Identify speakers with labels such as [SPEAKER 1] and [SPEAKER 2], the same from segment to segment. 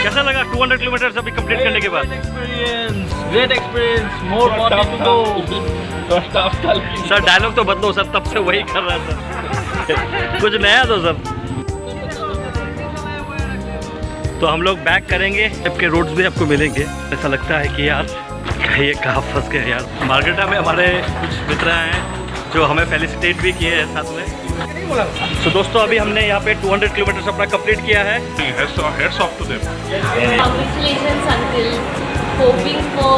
[SPEAKER 1] कैसा लगा 200 किलोमीटर अभी कंप्लीट करने के बाद?
[SPEAKER 2] Great experience. More wanted to go.
[SPEAKER 1] Sir dialogue तो बदलो सर, तब से वही कर रहा था। कुछ नया तो सर। तो हम लोग बैक करेंगे, आपके रोड्स भी आपको मिलेंगे। ऐसा लगता है कि यार ये कहाँ फंस गए यार। मार्गरेटा में हमारे कुछ मित्र हैं जो हमें फेलिसिटेट भी किए हैं साथ में। तो दोस्तों अभी हमने यहाँ पे 200 किलोमीटर अपना कंप्लीट किया है।
[SPEAKER 3] Heads off to them.
[SPEAKER 4] Congratulations uncle. Hoping for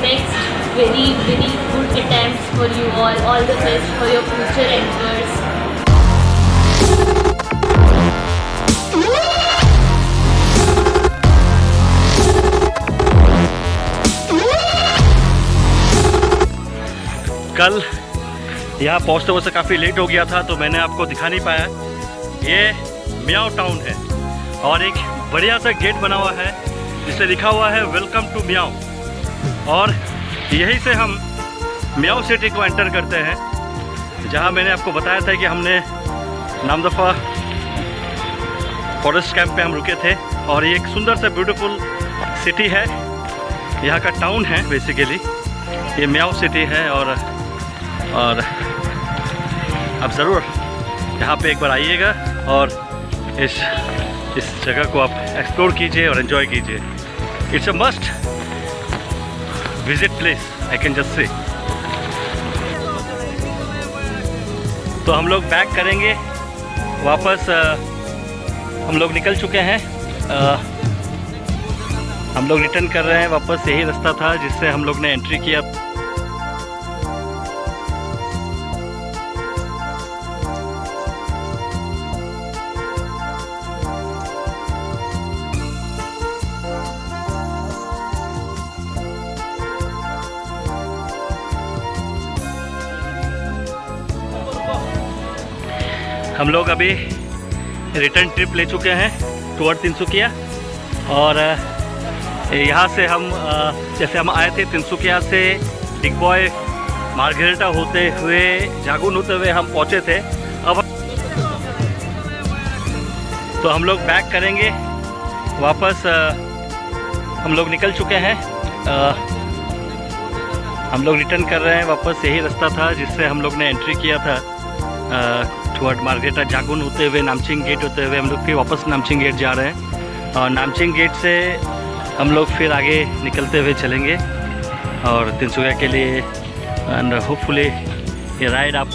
[SPEAKER 4] next very good attempts for you all. All the best for your future endeavors.
[SPEAKER 1] कल यहाँ पहुँचते हुए काफ़ी लेट हो गया था तो मैंने आपको दिखा नहीं पाया। ये मियाओ टाउन है और एक बढ़िया सा गेट बना हुआ है जिससे लिखा हुआ है वेलकम टू मियाओ, और यहीं से हम मियाओ सिटी को एंटर करते हैं, जहाँ मैंने आपको बताया था कि हमने नामदफा फॉरेस्ट कैंप पे हम रुके थे। और ये एक सुंदर सा ब्यूटीफुल सिटी है, यहाँ का टाउन है बेसिकली, ये मियाओ सिटी है। और आप ज़रूर यहाँ पे एक बार आइएगा और इस जगह को आप एक्सप्लोर कीजिए और एंजॉय कीजिए। It's a must visit place, I can just say. तो हम लोग बैक करेंगे वापस। हम लोग निकल चुके हैं, हम लोग रिटर्न कर रहे हैं वापस। यही रास्ता था जिससे हम लोग ने एंट्री किया। हम लोग अभी रिटर्न ट्रिप ले चुके हैं टुवर्ड तिनसुकिया। और यहाँ से हम जैसे हम आए थे तिनसुकिया से डिगबॉय मार्गरेटा होते हुए जागुन होते हुए हम पहुँचे थे। अब तो हम लोग बैक करेंगे वापस। हम लोग निकल चुके हैं, हम लोग रिटर्न कर रहे हैं वापस। यही रास्ता था जिससे हम लोग ने एंट्री किया था टुवर्ड मार्गरेटा जागुन होते हुए, नामचिंग गेट होते हुए हम लोग फिर वापस नामचिंग गेट जा रहे हैं। और नामचिंग गेट से हम लोग फिर आगे निकलते हुए चलेंगे और तिनसुकिया के लिए। एंड होपफुली ये राइड आप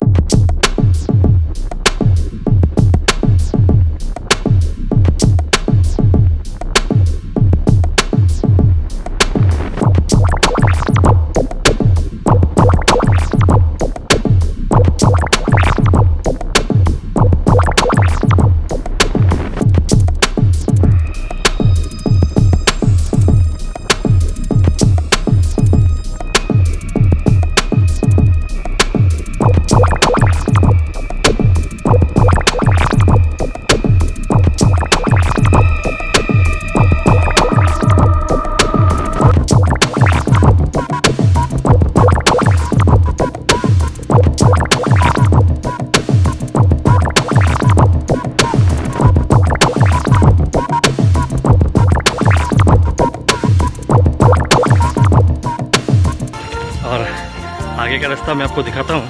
[SPEAKER 1] आगे का रास्ता मैं आपको दिखाता हूँ।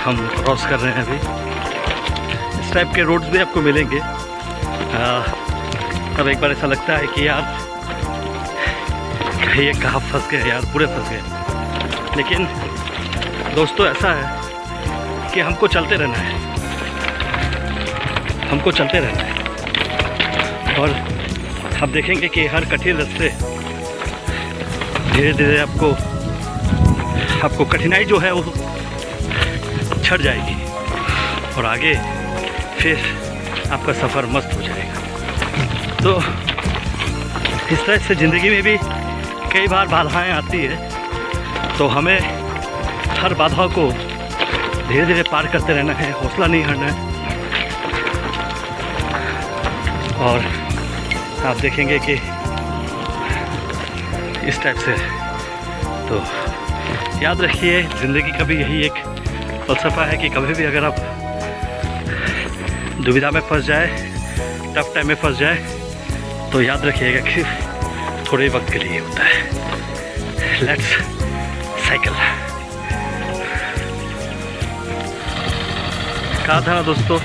[SPEAKER 1] हम क्रॉस कर रहे हैं अभी। इस टाइप के रोड्स भी आपको मिलेंगे। अब एक बार ऐसा लगता है कि यार ये कहाँ फंस गए यार, पूरे फंस गए। लेकिन दोस्तों ऐसा है कि हमको चलते रहना है, हमको चलते रहना है। और आप देखेंगे कि हर कठिन रास्ते धीरे धीरे आपको कठिनाई जो है वो छट जाएगी और आगे फिर आपका सफ़र मस्त हो जाएगा। तो इस तरह से ज़िंदगी में भी कई बार बाधाएं आती है, तो हमें हर बाधा को धीरे धीरे पार करते रहना है, हौसला नहीं हारना है। और आप देखेंगे कि इस टाइप से। तो याद रखिए ज़िंदगी का भी यही एक फ़लसफ़ा है कि कभी भी अगर आप दुविधा में फंस जाए, टफ टाइम में फंस जाए, तो याद रखिएगा कि थोड़े वक्त के लिए होता है। Let's cycle. कहा था ना दोस्तों,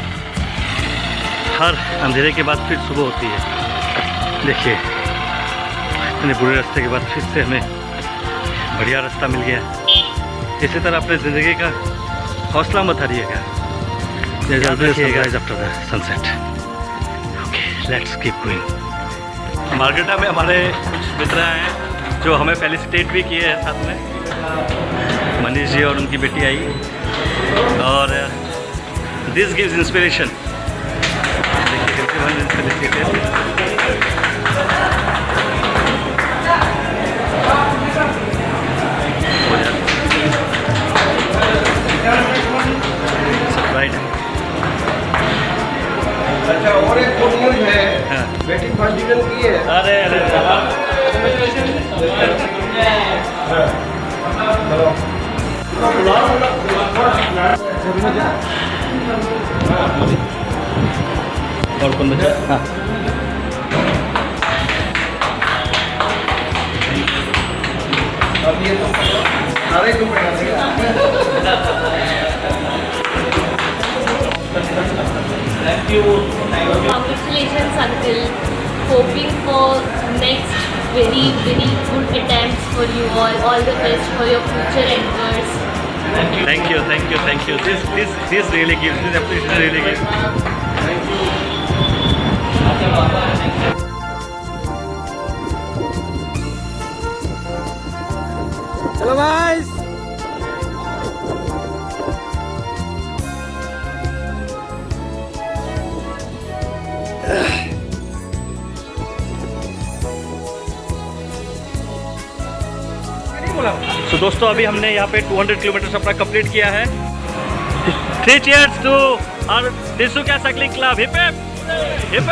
[SPEAKER 1] हर अंधेरे के बाद फिर सुबह होती है। देखिए, इतने बुरे रास्ते के बाद फिर से हमें बढ़िया रास्ता मिल गया। इसी तरह अपने ज़िंदगी का हौसला मत हारिएगा। After the sunset. Okay, let's keep going. मार्केटा में हमारे कुछ मित्र हैं जो हमें फेलिसिटेट भी किए हैं साथ में। मनीष जी और उनकी बेटी आई, और दिस गिव्स इंस्पिरेशन।
[SPEAKER 5] अच्छा, और एक गुड न्यूज है।
[SPEAKER 1] हाँ।
[SPEAKER 5] बेटी फर्स्ट डिवीजन की है।
[SPEAKER 1] अरे अरे और कौन बचा? हाँ,
[SPEAKER 5] अब ये तो सारे तुम
[SPEAKER 2] Thank you.
[SPEAKER 4] Congratulations, uncle. Hoping for next very good attempts for you all. All the best for your future endeavors.
[SPEAKER 1] thank you. This really gives, this appreciation really gives.
[SPEAKER 5] चलो गाइस।
[SPEAKER 1] तो दोस्तों, अभी हमने यहाँ पे 200 किलोमीटर अपना complete किया है। 3 cheers to our Tinsukia cycling club. Hip hip hip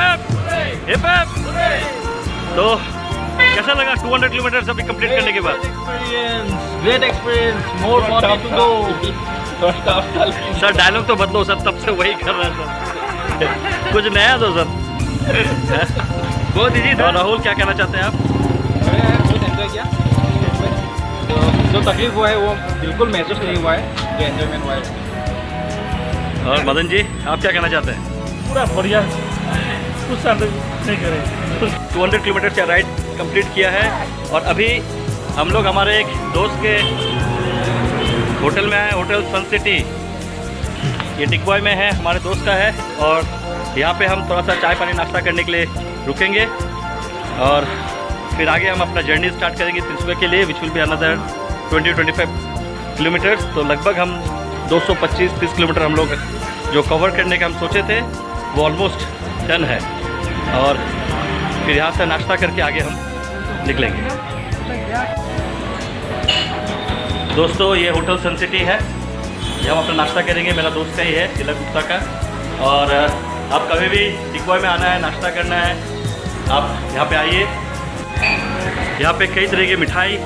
[SPEAKER 1] hip hip. तो कैसा लगा 200 किलोमीटर अभी कंप्लीट करने के बाद?
[SPEAKER 2] Great experience. More 40 to go.
[SPEAKER 1] Sir dialogue तो बदलो सर, तब से वही कर रहा था। कुछ नया दो सर। बहुत इजी था। राहुल, क्या कहना चाहते हैं आप?
[SPEAKER 2] बहुत एंजॉय किया। जो तकलीफ हुआ है वो बिल्कुल महसूस नहीं हुआ है, जो एंजॉयमेंट हुआ है।
[SPEAKER 1] और मदन जी, आप क्या कहना चाहते हैं?
[SPEAKER 3] पूरा बढ़िया, कुछ नहीं करें।
[SPEAKER 1] 200 किलोमीटर का राइड कंप्लीट किया है, और अभी हम लोग हमारे एक दोस्त के होटल में आए, होटल सन सिटी। ये टिकबॉय में है, हमारे दोस्त का है। और यहाँ पे हम थोड़ा सा चाय पानी नाश्ता करने के लिए रुकेंगे, और फिर आगे हम अपना जर्नी स्टार्ट करेंगे तिनसुकिया के लिए, which will be another 20-25 kilometres. तो लगभग हम 225-30 किलोमीटर हम लोग जो कवर करने का हम सोचे थे वो ऑलमोस्ट डन है। और फिर यहाँ से नाश्ता करके आगे हम निकलेंगे। दोस्तों, ये होटल सन सिटी है, यहाँ हम अपना नाश्ता करेंगे। मेरा दोस्त का ही है, तिलक गुप्ता का। और आप कभी भी टिकबॉय में आना है, नाश्ता करना है, आप यहाँ पे आइए। यहाँ पे कई तरह की मिठाई,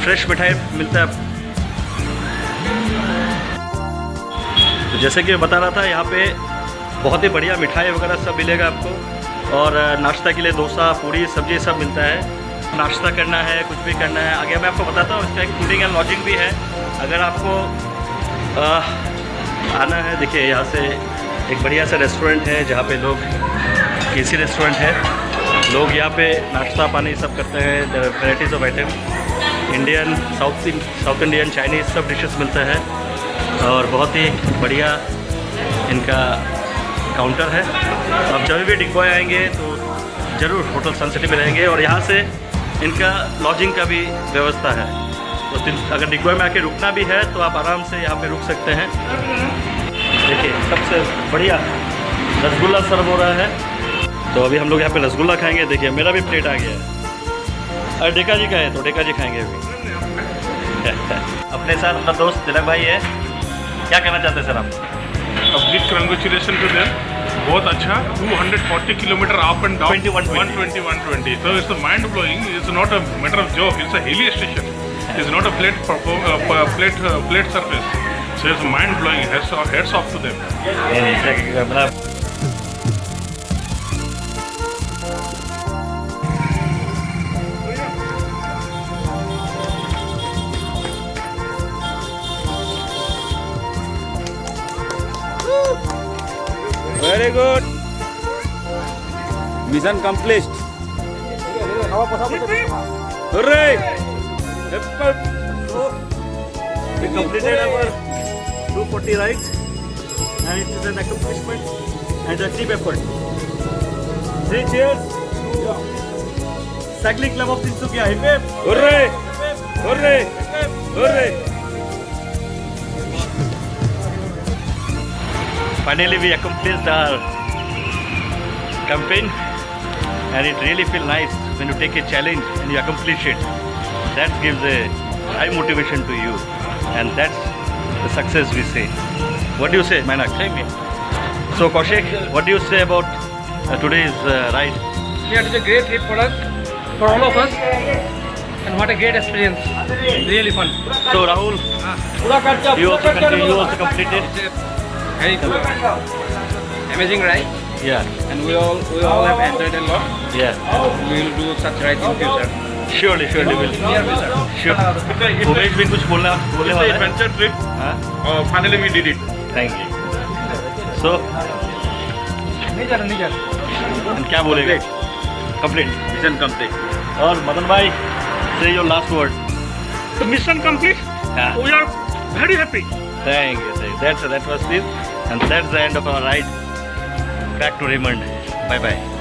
[SPEAKER 1] फ्रेश मिठाई मिलता है। तो जैसे कि मैं बता रहा था, यहाँ पे बहुत ही बढ़िया मिठाई वगैरह सब मिलेगा आपको। और नाश्ता के लिए डोसा, पूड़ी, सब्जी सब मिलता है। नाश्ता करना है, कुछ भी करना है, आगे मैं आपको बताता हूँ। इसका एक फूडिंग एंड लॉजिंग भी है। अगर आपको आना है, देखिए यहाँ से एक बढ़िया सा रेस्टोरेंट है, जहाँ पे लोग, केसी रेस्टोरेंट है, लोग यहाँ पे नाश्ता पानी सब करते हैं। Varieties of item, Indian, south Indian, Chinese सब डिशेस मिलता है। और बहुत ही बढ़िया इनका काउंटर है। तो आप जब भी टिकबॉय आएंगे तो ज़रूर होटल सन सिटी में रहेंगे। और यहाँ से इनका लॉजिंग का भी व्यवस्था है। तो अगर टिकबॉय में आके रुकना भी है तो आप आराम से यहाँ पे रुक सकते हैं। देखिए, सबसे बढ़िया रसगुल्ला सर्व हो रहा है। तो अभी हम लोग यहाँ पे रसगुल्ला खाएंगे। देखिए, मेरा भी प्लेट आ गया है। और डेका जी का है तो डेका जी खाएंगे अभी। अपने साथ अपना दोस्त तिलक भाई है, क्या कहना चाहते हैं सर आप?
[SPEAKER 3] Big congratulation to them. बहुत अच्छा, 240 kilometre up and down, 120. So it's a mind blowing. It's not a matter of joke. It's a hilly station. It's not a plate surface. So it's mind blowing. Heads off to them.
[SPEAKER 2] Very good. Mission complete. Hooray!
[SPEAKER 1] We completed our 240 rides and it is an accomplishment and a team effort. 3 cheers. Cycling Club of Tinsukia. Hip hip.
[SPEAKER 2] Hooray! Hooray! Hooray!
[SPEAKER 1] Finally we accomplished our campaign and it really feels nice when you take a challenge and you accomplish it. That gives a high motivation to you and that's the success we say. What do you say, Mainak? Same here. So Kaushik, what do you say about today's ride?
[SPEAKER 5] Yeah, it is a great trip for us, for all of us. And what a great experience. Really fun.
[SPEAKER 1] So Rahul, you also completed?
[SPEAKER 2] Very good. Amazing ride.
[SPEAKER 1] Yeah,
[SPEAKER 2] And we all have enjoyed a lot.
[SPEAKER 1] yeah.
[SPEAKER 2] We will do such rides in future.
[SPEAKER 1] Surely we'll. Sure. Umesh भी कुछ बोलने
[SPEAKER 3] It's
[SPEAKER 1] वाला
[SPEAKER 3] an
[SPEAKER 1] है?
[SPEAKER 3] adventure trip.
[SPEAKER 1] हाँ?
[SPEAKER 3] Finally, we did it.
[SPEAKER 1] Thank you. So, and क्या बोलेगा? Complete.
[SPEAKER 2] Mission complete.
[SPEAKER 1] और मदन भाई, say your last word.
[SPEAKER 3] The mission complete.
[SPEAKER 1] Yeah.
[SPEAKER 3] We are very happy.
[SPEAKER 1] Thank you. That was it, and that's the end of our ride back to Raymond. Bye bye.